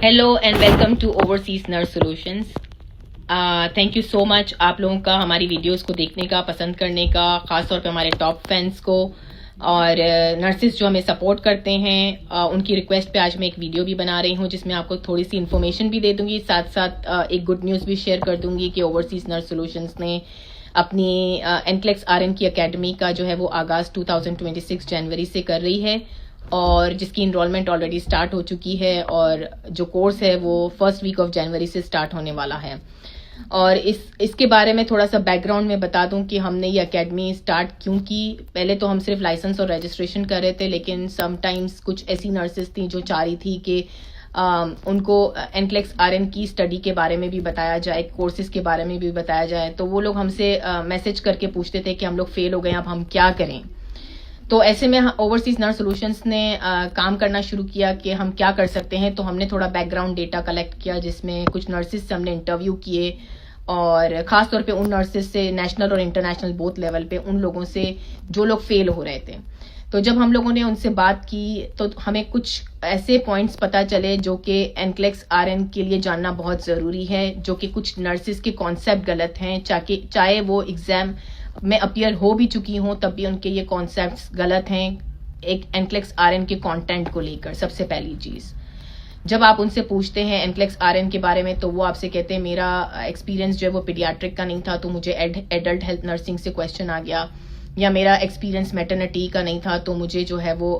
Hello and welcome to overseas nurse solutions. Thank you so much आप लोगों का हमारी वीडियोस को देखने का, पसंद करने का, ख़ास तौर पे हमारे टॉप फैंस को और नर्सिस जो हमें सपोर्ट करते हैं उनकी रिक्वेस्ट पे आज मैं एक वीडियो भी बना रही हूँ जिसमें आपको थोड़ी सी इन्फॉर्मेशन भी दे दूंगी, साथ साथ एक गुड न्यूज़ भी शेयर कर दूंगी कि ओवरसीज नर्स सॉल्यूशंस ने अपनी एनक्लेक्स आरएन की अकेडमी का जो है वो आगाज़ 2026 जनवरी से कर रही है और जिसकी इनरोलमेंट ऑलरेडी स्टार्ट हो चुकी है और जो कोर्स है वो फर्स्ट वीक ऑफ जनवरी से स्टार्ट होने वाला है। और इसके बारे में थोड़ा सा बैकग्राउंड में बता दूं कि हमने ये एकेडमी स्टार्ट क्यों की। पहले तो हम सिर्फ लाइसेंस और रजिस्ट्रेशन कर रहे थे, लेकिन समटाइम्स कुछ ऐसी नर्सेस थी जो चाह रही थी कि उनको एनक्लेक्स आरएन की स्टडी के बारे में भी बताया जाए, कोर्सेज के बारे में भी बताया जाए। तो वो लोग हमसे मैसेज करके पूछते थे कि हम लोग फेल हो गए, अब हम क्या करें। तो ऐसे में ओवरसीज नर्स सॉल्यूशंस ने काम करना शुरू किया कि हम क्या कर सकते हैं। तो हमने थोड़ा बैकग्राउंड डेटा कलेक्ट किया जिसमें कुछ नर्सेज से हमने इंटरव्यू किए और ख़ास तौर पे उन नर्सेज से, नेशनल और इंटरनेशनल बोथ लेवल पे, उन लोगों से जो लोग फेल हो रहे थे। तो जब हम लोगों ने उनसे बात की तो हमें कुछ ऐसे पॉइंट्स पता चले जो कि एनक्लेक्स आरएन के लिए जानना बहुत ज़रूरी है, जो कि कुछ नर्सेज के कॉन्सेप्ट गलत हैं, चाहे वो एग्ज़ाम में अपीयर हो भी चुकी हूँ तब भी उनके ये कॉन्सेप्ट्स गलत हैं एक एनक्लेक्स आरएन के कंटेंट को लेकर। सबसे पहली चीज़, जब आप उनसे पूछते हैं एनक्लेक्स आरएन के बारे में तो वो आपसे कहते हैं मेरा एक्सपीरियंस जो है वो पीडियाट्रिक का नहीं था तो मुझे एडल्ट हेल्थ नर्सिंग से क्वेश्चन आ गया, या मेरा एक्सपीरियंस मैटरनिटी का नहीं था तो मुझे जो है वो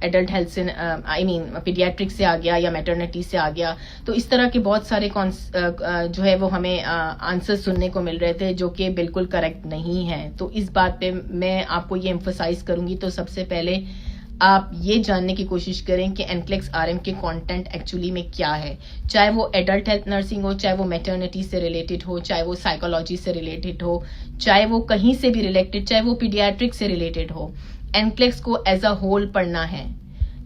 एडल्ट हेल्थ से पीडियाट्रिक से आ गया या मैटरनिटी से आ गया। तो इस तरह के बहुत सारे जो है वो हमें आंसर सुनने को मिल रहे थे जो कि बिल्कुल करेक्ट नहीं है। तो इस बात पे मैं आपको ये एम्फोसाइज करूंगी। तो सबसे पहले आप ये जानने की कोशिश करें कि एनक्लेक्स आरएन के कंटेंट एक्चुअली में क्या है, चाहे वो एडल्ट हेल्थ नर्सिंग हो, चाहे वो मैटरनिटी से रिलेटेड हो, चाहे वो साइकोलॉजी से रिलेटेड हो, चाहे वो कहीं से भी रिलेटेड, चाहे वो पीडियाट्रिक से रिलेटेड हो। एनक्लेक्स को एज अ होल पढ़ना है।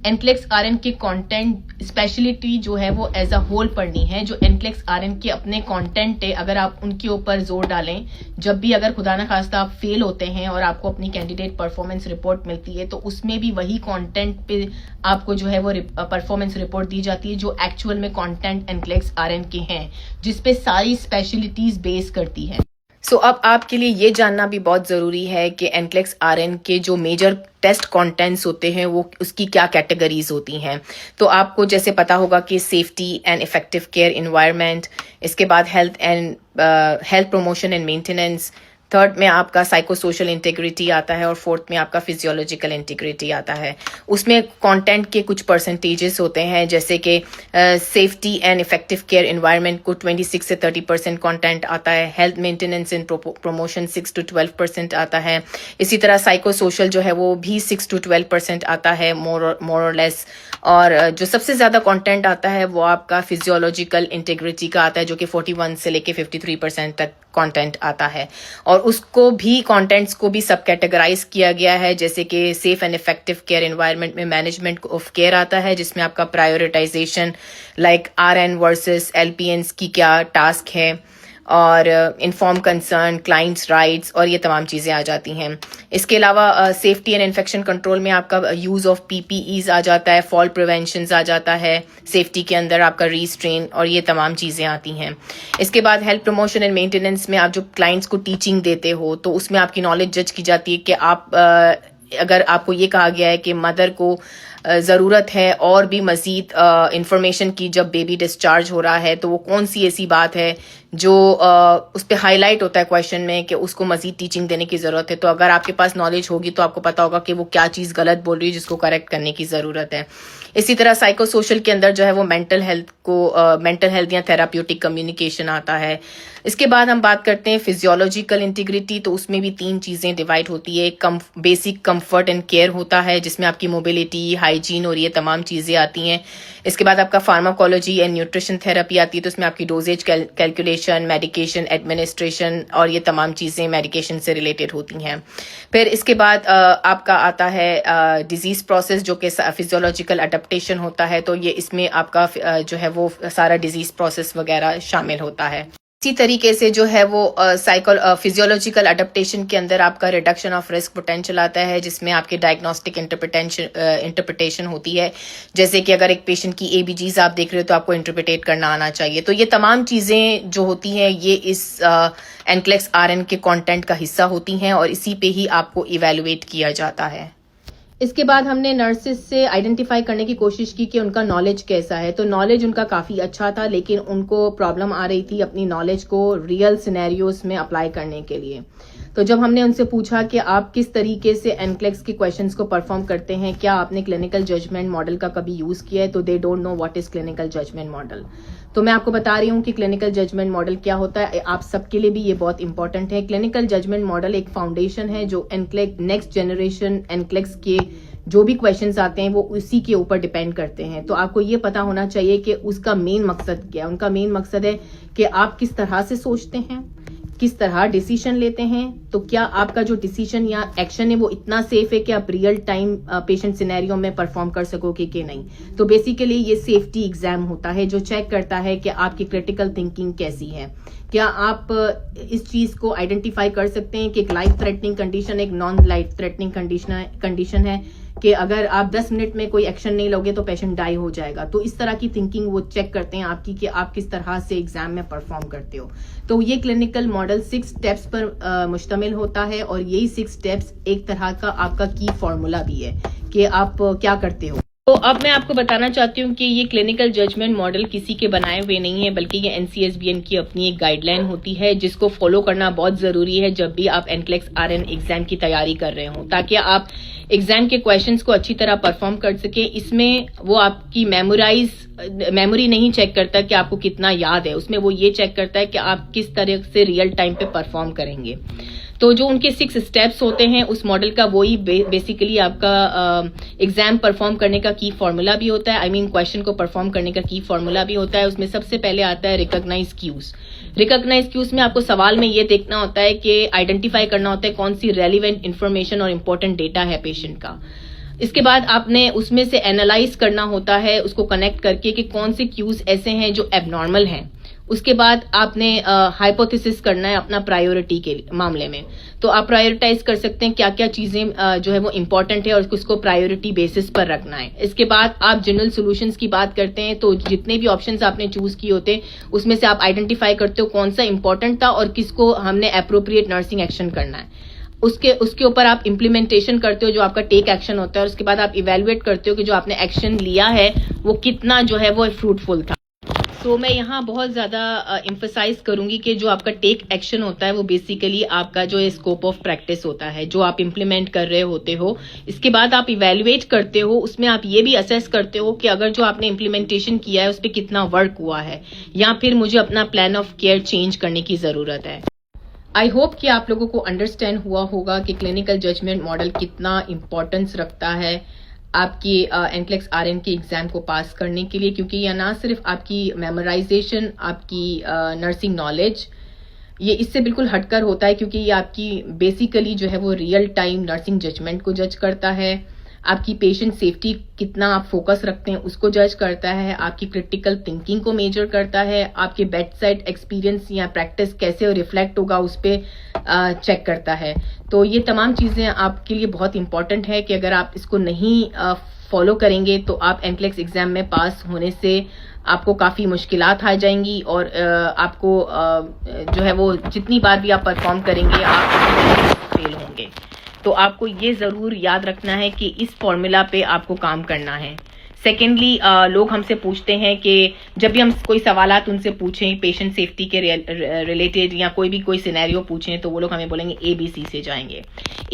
एनक्लेक्स आरएन के कंटेंट स्पेशलिटी जो है वो एज अ होल पढ़नी है। जो एनक्लेक्स आरएन के अपने कंटेंट है, अगर आप उनके ऊपर जोर डालें, जब भी अगर खुदा ना खास्ता आप फेल होते हैं और आपको अपनी कैंडिडेट परफॉर्मेंस रिपोर्ट मिलती है तो उसमें भी वही कंटेंट पे आपको जो है वो परफॉर्मेंस रिपोर्ट दी जाती है जो एक्चुअल में कंटेंट एनक्लेक्स आरएन के हैं, जिसपे सारी स्पेशलिटीज बेस करती है। सो अब आपके लिए ये जानना भी बहुत ज़रूरी है कि एनक्लेक्स आरएन के जो मेजर टेस्ट कंटेंट्स होते हैं वो उसकी क्या कैटेगरीज होती हैं। तो आपको जैसे पता होगा कि safety and effective care environment, इसके बाद health promotion and maintenance, third में आपका साइको सोशल इंटीग्रिटी आता है और फोर्थ में आपका फिजियोलॉजिकल इंटीग्रिटी आता है। उसमें कंटेंट के कुछ परसेंटेजेस होते हैं, जैसे कि safety and effective care environment को 26 से 30% कंटेंट आता है, health maintenance and promotion 6 to 12% आता है, इसी तरह साइको सोशल जो है वो भी 6 to 12% आता है मोर और लेस। और जो सबसे ज़्यादा कंटेंट आता है वो आपका फिजियोलॉजिकल इंटीग्रिटी का आता है जो कि 41 से लेके 53% तक कंटेंट आता है। और उसको भी कंटेंट्स को भी सब कैटेगराइज किया गया है, जैसे कि safe and effective care environment में मैनेजमेंट ऑफ केयर आता है जिसमें आपका प्रायोरिटाइजेशन लाइक आरएन वर्सेस एलपीएन्स की क्या टास्क है, और इन्फॉर्म कंसर्न, क्लाइंट्स राइट्स और ये तमाम चीज़ें आ जाती हैं। इसके अलावा सेफ्टी एंड इन्फेक्शन कंट्रोल में आपका यूज़ ऑफ पीपीईज आ जाता है, फॉल प्रिवेंशन आ जाता है, सेफ्टी के अंदर आपका रीस्ट्रेन और ये तमाम चीज़ें आती हैं। इसके बाद हेल्थ प्रमोशन एंड मेंटेनेंस में आप जो क्लाइंट्स को टीचिंग देते हो तो उसमें आपकी नॉलेज जज की जाती है कि आप अगर आपको ये कहा गया है कि मदर को ज़रूरत है और भी मज़ीद इंफॉर्मेशन की जब बेबी डिस्चार्ज हो रहा है तो वो कौन सी ऐसी बात है जो उस पर हाईलाइट होता है क्वेश्चन में कि उसको मज़ीद टीचिंग देने की ज़रूरत है। तो अगर आपके पास नॉलेज होगी तो आपको पता होगा कि वो क्या चीज़ गलत बोल रही है जिसको करेक्ट करने की ज़रूरत है। इसी तरह साइको सोशल के अंदर जो है वो मेंटल हेल्थ या थेराप्यूटिक कम्युनिकेशन आता है। इसके बाद हम बात करते हैं फिजियोलॉजिकल इंटीग्रिटी, तो उसमें भी 3 चीज़ें डिवाइड होती है। बेसिक कंफर्ट एंड केयर होता है जिसमें आपकी मोबिलिटी, हाइजीन और ये तमाम चीज़ें आती हैं। इसके बाद आपका फार्माकोलॉजी एंड न्यूट्रिशन थेरेपी आती है, तो उसमें आपकी डोजेज कैलकुलेशन, मेडिकेशन एडमिनिस्ट्रेशन और ये तमाम चीज़ें मेडिकेशन से रिलेटेड होती हैं। फिर इसके बाद आपका आता है डिजीज़ प्रोसेस जो कि फिजियोलॉजिकल अडेप्टेशन होता है, तो ये इसमें आपका जो है वो सारा डिजीज़ प्रोसेस वगैरह शामिल होता है। इसी तरीके से जो है वो फिजियोलॉजिकल अडेप्टेशन के अंदर आपका रिडक्शन ऑफ रिस्क पोटेंशियल आता है, जिसमें आपकी डायग्नोस्टिक इंटरप्रिटेशन होती है। जैसे कि अगर एक पेशेंट की एबीजीज आप देख रहे हो तो आपको इंटरप्रिटेट करना आना चाहिए। तो ये तमाम चीज़ें जो होती हैं ये इस एनक्लेक्स आरएन के कंटेंट का हिस्सा होती हैं और इसी पे ही आपको इवेलुएट किया जाता है। इसके बाद हमने नर्सेस से आइडेंटिफाई करने की कोशिश की कि उनका नॉलेज कैसा है। तो नॉलेज उनका काफ़ी अच्छा था, लेकिन उनको प्रॉब्लम आ रही थी अपनी नॉलेज को रियल सिनेरियोज में अप्लाई करने के लिए। तो जब हमने उनसे पूछा कि आप किस तरीके से एनक्लेक्स के क्वेश्चंस को परफॉर्म करते हैं, क्या आपने क्लिनिकल जजमेंट मॉडल का कभी यूज़ किया है, तो they don't know what is clinical judgement model. तो मैं आपको बता रही हूँ कि क्लिनिकल जजमेंट मॉडल क्या होता है। आप सबके लिए भी ये बहुत इंपॉर्टेंट है। क्लिनिकल जजमेंट मॉडल एक फाउंडेशन है जो नेक्स्ट जनरेशन एनक्लेक्स के जो भी क्वेश्चंस आते हैं वो उसी के ऊपर डिपेंड करते हैं। तो आपको ये पता होना चाहिए कि उसका मेन मकसद क्या है। उनका मेन मकसद है कि आप किस तरह से सोचते हैं, किस तरह डिसीजन लेते हैं, तो क्या आपका जो डिसीजन या एक्शन है वो इतना सेफ है कि आप रियल टाइम पेशेंट सिनेरियो में परफॉर्म कर सकोगे कि नहीं। तो बेसिकली ये सेफ्टी एग्जाम होता है जो चेक करता है कि आपकी क्रिटिकल थिंकिंग कैसी है। क्या आप इस चीज को आइडेंटिफाई कर सकते हैं कि एक लाइफ थ्रेटनिंग कंडीशन एक नॉन लाइफ थ्रेटनिंग कंडीशन है कि अगर आप 10 मिनट में कोई एक्शन नहीं लोगे तो पेशेंट डाई हो जाएगा। तो इस तरह की थिंकिंग वो चेक करते हैं आपकी कि आप किस तरह से एग्जाम में परफॉर्म करते हो। तो ये क्लिनिकल मॉडल 6 स्टेप्स पर मुश्तमिल होता है और यही 6 स्टेप्स एक तरह का आपका की फॉर्मूला भी है कि आप क्या करते हो। तो अब मैं आपको बताना चाहती हूँ कि ये क्लिनिकल जजमेंट मॉडल किसी के बनाए हुए नहीं है, बल्कि ये एनसीएसबीएन की अपनी एक गाइडलाइन होती है जिसको फॉलो करना बहुत जरूरी है जब भी आप एनक्लेक्स आरएन एग्जाम की तैयारी कर रहे हो, ताकि आप एग्जाम के क्वेश्चंस को अच्छी तरह परफॉर्म कर सके। इसमें वो आपकी मेमोरी नहीं चेक करता कि आपको कितना याद है, उसमें वो ये चेक करता है कि आप किस तरह से रियल टाइम पे परफॉर्म करेंगे। तो जो उनके 6 स्टेप्स होते हैं उस मॉडल का वही बेसिकली आपका एग्जाम परफॉर्म करने का की फॉर्मूला भी होता है। क्वेश्चन को परफॉर्म करने का की फॉर्मूला भी होता है। उसमें सबसे पहले आता है रिकॉग्नाइज क्यूज। रिकॉग्नाइज क्यूज में आपको सवाल में ये देखना होता है कि आइडेंटिफाई करना होता है कौन सी रेलिवेंट इन्फॉर्मेशन और इम्पोर्टेंट डेटा है पेशेंट का। इसके बाद आपने उसमें से एनालाइज करना होता है उसको कनेक्ट करके कि कौन से क्यूज ऐसे हैं जो एबनॉर्मल हैं। उसके बाद आपने हाइपोथेसिस करना है अपना प्रायोरिटी के मामले में। तो आप प्रायोरिटाइज कर सकते हैं क्या क्या चीजें जो है वो इम्पोर्टेंट है और उसको प्रायोरिटी बेसिस पर रखना है। इसके बाद आप जनरल सॉल्यूशंस की बात करते हैं, तो जितने भी ऑप्शंस आपने चूज किए होते हैं उसमें से आप आइडेंटिफाई करते हो कौन सा इंपॉर्टेंट था और किसको हमने अप्रोप्रिएट नर्सिंग एक्शन करना है। उसके ऊपर आप इम्प्लीमेंटेशन करते हो जो आपका टेक एक्शन होता है, और उसके बाद आप इवेलुएट करते हो कि जो आपने एक्शन लिया है वो कितना जो है वो फ्रूटफुल था। तो मैं यहाँ बहुत ज़्यादा एम्फसाइज करूंगी कि जो आपका टेक एक्शन होता है वो बेसिकली आपका जो स्कोप ऑफ प्रैक्टिस होता है जो आप इम्प्लीमेंट कर रहे होते हो। इसके बाद आप इवेलुएट करते हो, उसमें आप ये भी असेस करते हो कि अगर जो आपने इम्प्लीमेंटेशन किया है उस पर कितना वर्क हुआ है या फिर मुझे अपना प्लान ऑफ केयर चेंज करने की ज़रूरत है। आई होप कि आप लोगों को अंडरस्टैंड हुआ होगा कि क्लिनिकल जजमेंट मॉडल कितना इम्पोर्टेंस रखता है आपकी एनक्लेक्स आरएन के एग्जाम को पास करने के लिए, क्योंकि यह ना सिर्फ आपकी मेमोराइजेशन, आपकी नर्सिंग नॉलेज, ये इससे बिल्कुल हटकर होता है, क्योंकि ये आपकी बेसिकली जो है वो रियल टाइम नर्सिंग जजमेंट को जज करता है। आपकी पेशेंट सेफ्टी कितना आप फोकस रखते हैं उसको जज करता है, आपकी क्रिटिकल थिंकिंग को मेजर करता है, आपके बेड साइड एक्सपीरियंस या प्रैक्टिस कैसे रिफ्लेक्ट होगा उस पर चेक करता है। तो ये तमाम चीज़ें आपके लिए बहुत इंपॉर्टेंट है कि अगर आप इसको नहीं फॉलो करेंगे तो आप एनक्लेक्स एग्जाम में पास होने से आपको काफ़ी मुश्किलात आ जाएंगी और आपको जो है वो जितनी बार भी आप परफॉर्म करेंगे आप फेल होंगे। तो आपको ये ज़रूर याद रखना है कि इस फॉर्मूला पे आपको काम करना है। सेकेंडली लोग हमसे पूछते हैं कि जब भी हम कोई सवालात उनसे पूछें पेशेंट सेफ्टी के रिलेटेड या कोई सिनेरियो पूछें तो वो लोग हमें बोलेंगे ABC से जाएंगे।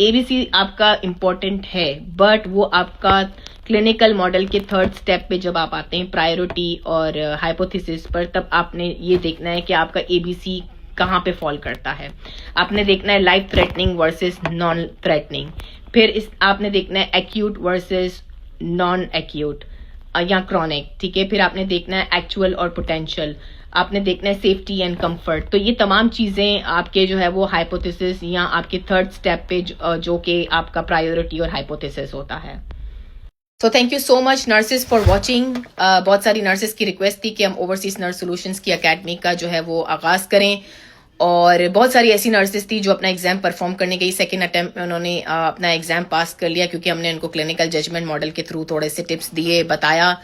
ABC आपका इम्पोर्टेंट है, बट वो आपका क्लिनिकल मॉडल के 3rd स्टेप पे जब आप आते हैं प्रायोरिटी और हाइपोथेसिस पर, तब आपने ये देखना है कि आपका ABC कहाँ पे फॉल करता है। आपने देखना है life threatening versus non threatening, फिर आपने देखना है एक्यूट वर्सेस नॉन एक्यूट या क्रॉनिक, ठीक है। फिर आपने देखना है एक्चुअल और पोटेंशियल, आपने देखना है सेफ्टी एंड कंफर्ट। तो ये तमाम चीज़ें आपके जो है वो हाइपोथेसिस या आपके 3rd स्टेप पे जो कि आपका प्रायोरिटी और हाइपोथेसिस होता है। तो thank you so much nurses for watching. बहुत सारी नर्सेज की रिक्वेस्ट थी कि हम ओवरसीज नर्स सॉल्यूशंस की अकेडमी का जो है वो आगाज़ करें, और बहुत सारी ऐसी नर्सेज थी जो अपना एग्जाम परफॉर्म करने गई, सेकंड अटेम्प्ट में उन्होंने अपना एग्जाम पास कर लिया, क्योंकि हमने उनको क्लिनिकल जजमेंट मॉडल के थ्रू थोड़े से टिप्स दिए, बताया,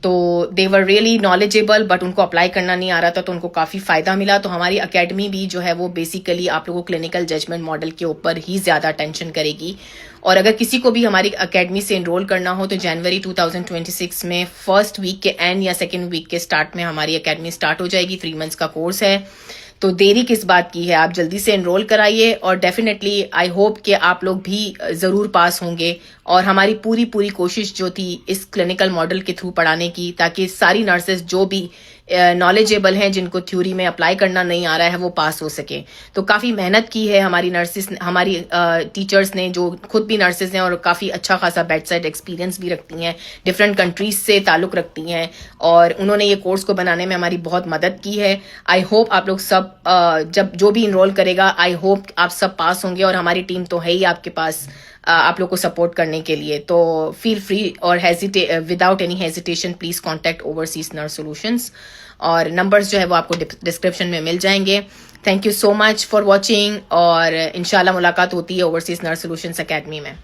तो दे वर रियली नॉलेजेबल, बट उनको अप्लाई करना नहीं आ रहा था, तो उनको काफ़ी फ़ायदा मिला। तो हमारी अकेडमी भी जो है वो बेसिकली आप लोगों को क्लिनिकल जजमेंट मॉडल के ऊपर ही ज़्यादा अटेंशन करेगी। और अगर किसी को भी हमारी अकेडमी से इनरोल करना हो तो जनवरी 2026 में फर्स्ट वीक के एंड या सेकेंड वीक के स्टार्ट में हमारी अकेडमी स्टार्ट हो जाएगी। 3 मंथ्स का कोर्स है, तो देरी किस बात की है, आप जल्दी से एनरोल कराइए। और डेफिनेटली आई होप कि आप लोग भी ज़रूर पास होंगे, और हमारी पूरी कोशिश जो थी इस क्लिनिकल मॉडल के थ्रू पढ़ाने की, ताकि सारी नर्सेज जो भी नॉलेजेबल हैं, जिनको थ्योरी में अप्लाई करना नहीं आ रहा है, वो पास हो सके। तो काफ़ी मेहनत की है हमारी नर्सेज, हमारी टीचर्स ने, जो खुद भी नर्सेज हैं और काफ़ी अच्छा खासा बेड साइड एक्सपीरियंस भी रखती हैं, डिफरेंट कंट्रीज से ताल्लुक़ रखती हैं, और उन्होंने ये कोर्स को बनाने में हमारी बहुत मदद की है। आई होप आप लोग सब जब जो भी इनरोल करेगा, आई होप आप सब पास होंगे, और हमारी टीम तो है ही आपके पास आप लोग को सपोर्ट करने के लिए। तो फील फ्री और without any hesitation please contact overseas nurse solutions, और नंबर्स जो है वो आपको डिस्क्रिप्शन में मिल जाएंगे। Thank you so much for watching, और इंशाल्लाह मुलाकात होती है ओवरसीज नर्स सॉल्यूशंस अकेडमी में।